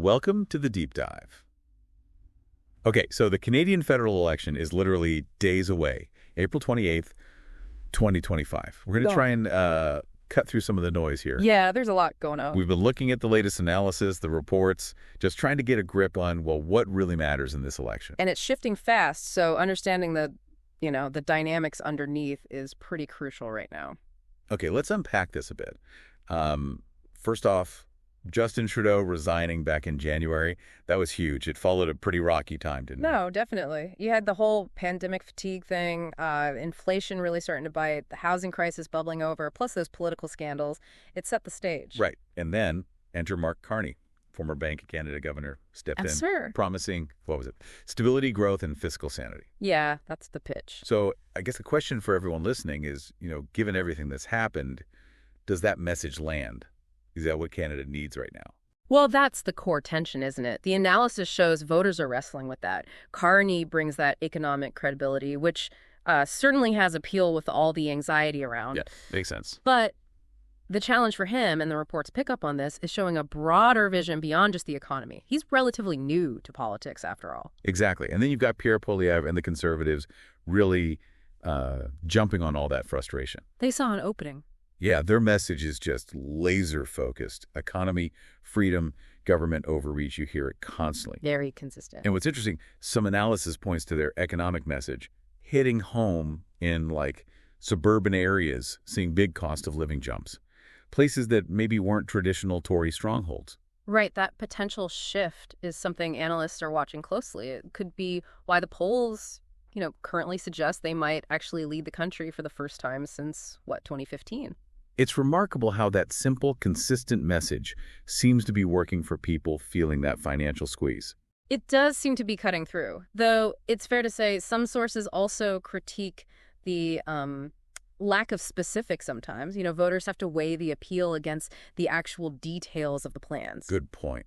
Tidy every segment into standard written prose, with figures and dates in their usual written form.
Welcome to the deep dive. Okay, so the Canadian federal election is literally days away, April 28th, 2025. We're going to try and cut through some of the noise here. Yeah, there's a lot going on. We've been looking at the latest analysis, the reports, just trying to get a grip on, well, what really matters in this election. And it's shifting fast, so understanding the dynamics underneath is pretty crucial right now. Okay, let's unpack this a bit. First off, Justin Trudeau resigning back in January, that was huge. It followed a pretty rocky time, didn't it? No, definitely. You had the whole pandemic fatigue thing, inflation really starting to bite, the housing crisis bubbling over, plus those political scandals. It set the stage. Right. And then enter Mark Carney, former Bank of Canada governor, stepped in, sure. promising, stability, growth, and fiscal sanity. Yeah, that's the pitch. So I guess the question for everyone listening is, given everything that's happened, does that message land? Is that what Canada needs right now? Well, that's the core tension, isn't it? The analysis shows voters are wrestling with that. Carney brings that economic credibility, which certainly has appeal with all the anxiety around. Yeah, makes sense. But the challenge for him, and the reports pick up on this, is showing a broader vision beyond just the economy. He's relatively new to politics, after all. Exactly. And then you've got Pierre Poilievre and the Conservatives really jumping on all that frustration. They saw an opening. Yeah, their message is just laser-focused. Economy, freedom, government overreach. You hear it constantly. Very consistent. And what's interesting, some analysis points to their economic message hitting home in, suburban areas, seeing big cost of living jumps. Places that maybe weren't traditional Tory strongholds. Right. That potential shift is something analysts are watching closely. It could be why the polls currently suggest they might actually lead the country for the first time since, 2015? It's remarkable how that simple, consistent message seems to be working for people feeling that financial squeeze. It does seem to be cutting through, though it's fair to say some sources also critique the lack of specifics sometimes. Voters have to weigh the appeal against the actual details of the plans. Good point.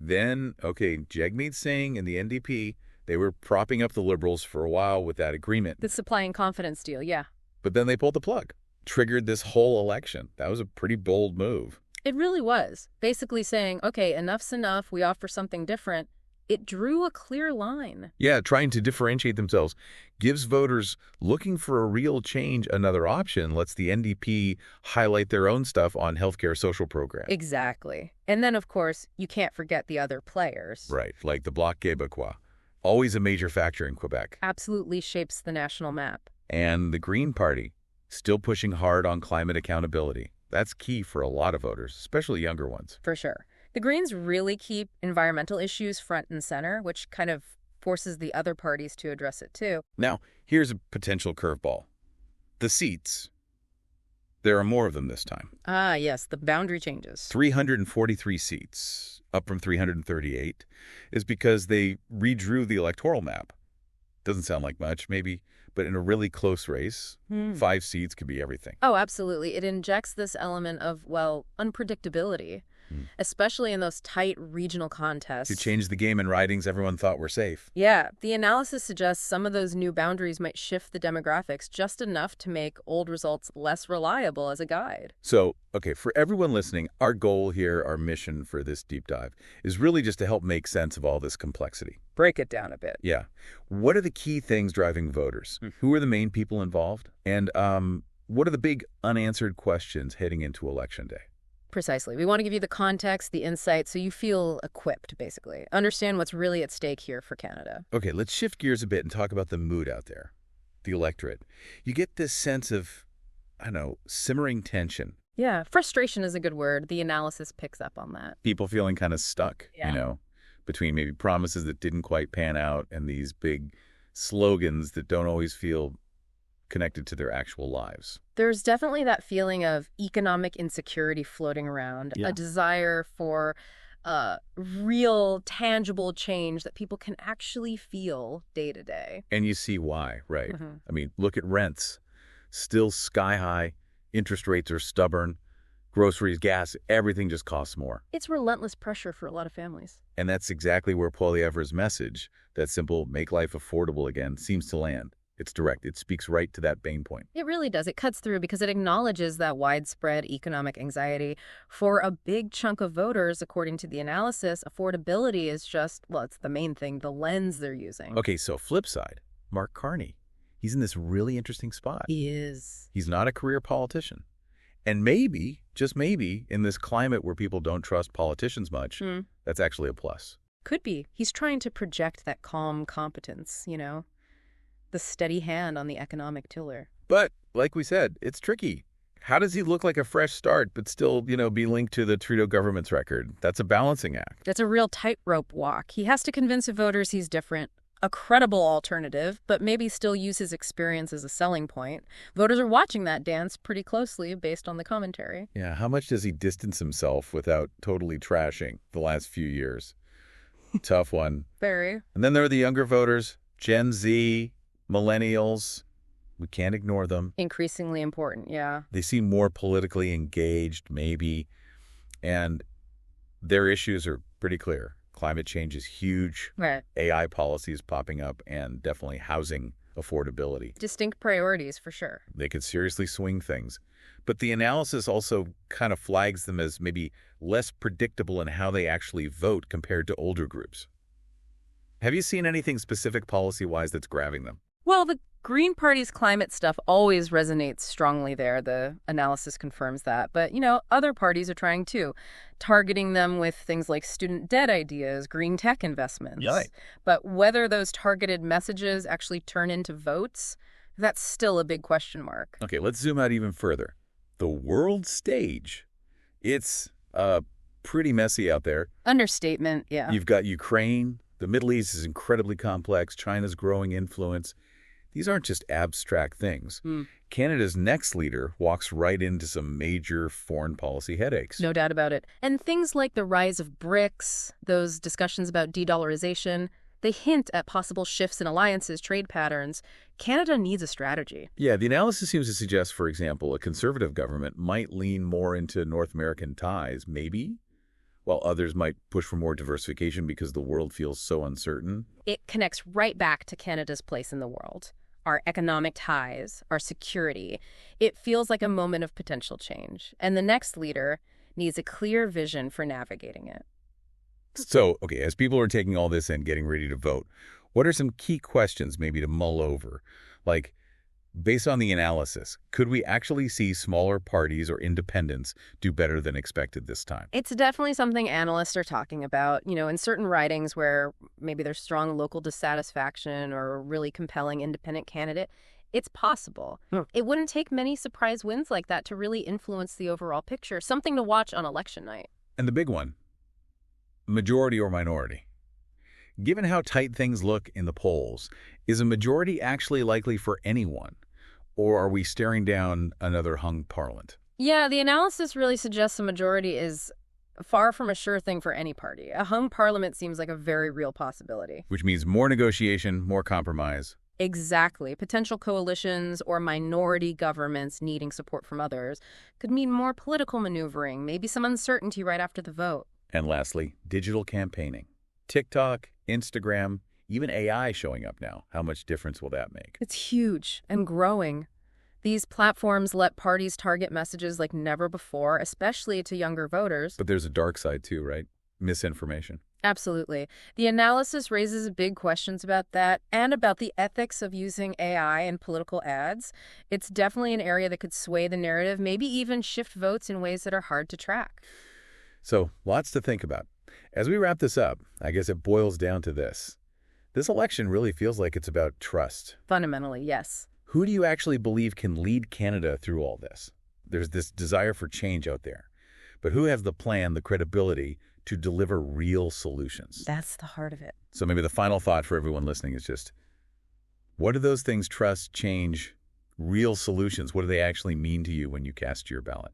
Then, Jagmeet Singh and the NDP, they were propping up the Liberals for a while with that agreement. The supply and confidence deal, yeah. But then they pulled the plug. Triggered this whole election. That was a pretty bold move. It really was. Basically saying, okay, enough's enough, we offer something different. It drew a clear line. Yeah, trying to differentiate themselves. Gives voters looking for a real change another option. Lets the NDP highlight their own stuff on healthcare social programs. Exactly. And then, of course, you can't forget the other players. Right, like the Bloc Québécois. Always a major factor in Quebec. Absolutely shapes the national map. And the Green Party. Still pushing hard on climate accountability. That's key for a lot of voters, especially younger ones. For sure. The Greens really keep environmental issues front and center, which kind of forces the other parties to address it too. Now, here's a potential curveball. The seats. There are more of them this time. Ah, yes, the boundary changes. 343 seats, up from 338, is because they redrew the electoral map. Doesn't sound like much, maybe, but in a really close race, 5 seats could be everything. Oh, absolutely. It injects this element of, unpredictability, especially in those tight regional contests. To change the game in ridings everyone thought were safe. Yeah, the analysis suggests some of those new boundaries might shift the demographics just enough to make old results less reliable as a guide. So, for everyone listening, our goal here, our mission for this deep dive, is really just to help make sense of all this complexity. Break it down a bit. Yeah. What are the key things driving voters? Who are the main people involved? And what are the big unanswered questions heading into Election Day? Precisely. We want to give you the context, the insight, so you feel equipped, basically. Understand what's really at stake here for Canada. Okay, let's shift gears a bit and talk about the mood out there, the electorate. You get this sense of, simmering tension. Yeah, frustration is a good word. The analysis picks up on that. People feeling kind of stuck, between maybe promises that didn't quite pan out and these big slogans that don't always feel connected to their actual lives. There's definitely that feeling of economic insecurity floating around, a desire for real, tangible change that people can actually feel day to day. And you see why, right? I mean, look at rents. Still sky high. Interest rates are stubborn. Groceries, gas, everything just costs more. It's relentless pressure for a lot of families. And that's exactly where Poilievre's message, that simple make life affordable again, seems to land. It's direct. It speaks right to that pain point. It really does. It cuts through because it acknowledges that widespread economic anxiety. For a big chunk of voters, according to the analysis, affordability is just, well, it's the main thing, the lens they're using. Okay, so flip side, Mark Carney. He's in this really interesting spot. He is. He's not a career politician. And maybe, just maybe, in this climate where people don't trust politicians much, that's actually a plus. Could be. He's trying to project that calm competence, the steady hand on the economic tiller. But, like we said, it's tricky. How does he look like a fresh start but still, be linked to the Trudeau government's record? That's a balancing act. That's a real tightrope walk. He has to convince voters he's different, a credible alternative, but maybe still use his experience as a selling point. Voters are watching that dance pretty closely based on the commentary. Yeah, how much does he distance himself without totally trashing the last few years? Tough one. Very. And then there are the younger voters, Gen Z, millennials. We can't ignore them. Increasingly important, yeah. They seem more politically engaged, maybe, and their issues are pretty clear. Climate change is huge. Right. AI policies popping up, and definitely housing affordability. Distinct priorities, for sure. They could seriously swing things. But the analysis also kind of flags them as maybe less predictable in how they actually vote compared to older groups. Have you seen anything specific policy-wise that's grabbing them? Well, the Green Party's climate stuff always resonates strongly there. The analysis confirms that. But, other parties are trying too, targeting them with things like student debt ideas, green tech investments. Right. But whether those targeted messages actually turn into votes, that's still a big question mark. Okay, let's zoom out even further. The world stage. It's pretty messy out there. Understatement, yeah. You've got Ukraine. The Middle East is incredibly complex. China's growing influence. These aren't just abstract things. Canada's next leader walks right into some major foreign policy headaches. No doubt about it. And things like the rise of BRICS, those discussions about de-dollarization, they hint at possible shifts in alliances, trade patterns. Canada needs a strategy. Yeah, the analysis seems to suggest, for example, a conservative government might lean more into North American ties, maybe, while others might push for more diversification because the world feels so uncertain. It connects right back to Canada's place in the world. Our economic ties, our security. It feels like a moment of potential change. And the next leader needs a clear vision for navigating it. So, okay, as people are taking all this in, getting ready to vote, what are some key questions maybe to mull over? Like, based on the analysis, could we actually see smaller parties or independents do better than expected this time? It's definitely something analysts are talking about, in certain ridings where maybe there's strong local dissatisfaction or a really compelling independent candidate. It's possible. It wouldn't take many surprise wins like that to really influence the overall picture. Something to watch on election night. And the big one, majority or minority. Given how tight things look in the polls, is a majority actually likely for anyone? Or are we staring down another hung parliament? Yeah, the analysis really suggests a majority is far from a sure thing for any party. A hung parliament seems like a very real possibility. Which means more negotiation, more compromise. Exactly. Potential coalitions or minority governments needing support from others could mean more political maneuvering, maybe some uncertainty right after the vote. And lastly, digital campaigning. TikTok, Instagram, even AI showing up now. How much difference will that make? It's huge and growing. These platforms let parties target messages like never before, especially to younger voters. But there's a dark side too, right? Misinformation. Absolutely. The analysis raises big questions about that and about the ethics of using AI in political ads. It's definitely an area that could sway the narrative, maybe even shift votes in ways that are hard to track. So, lots to think about. As we wrap this up, I guess it boils down to this. This election really feels like it's about trust. Fundamentally, yes. Who do you actually believe can lead Canada through all this? There's this desire for change out there. But who has the plan, the credibility to deliver real solutions? That's the heart of it. So maybe the final thought for everyone listening is just, what do those things, trust, change, real solutions, what do they actually mean to you when you cast your ballot?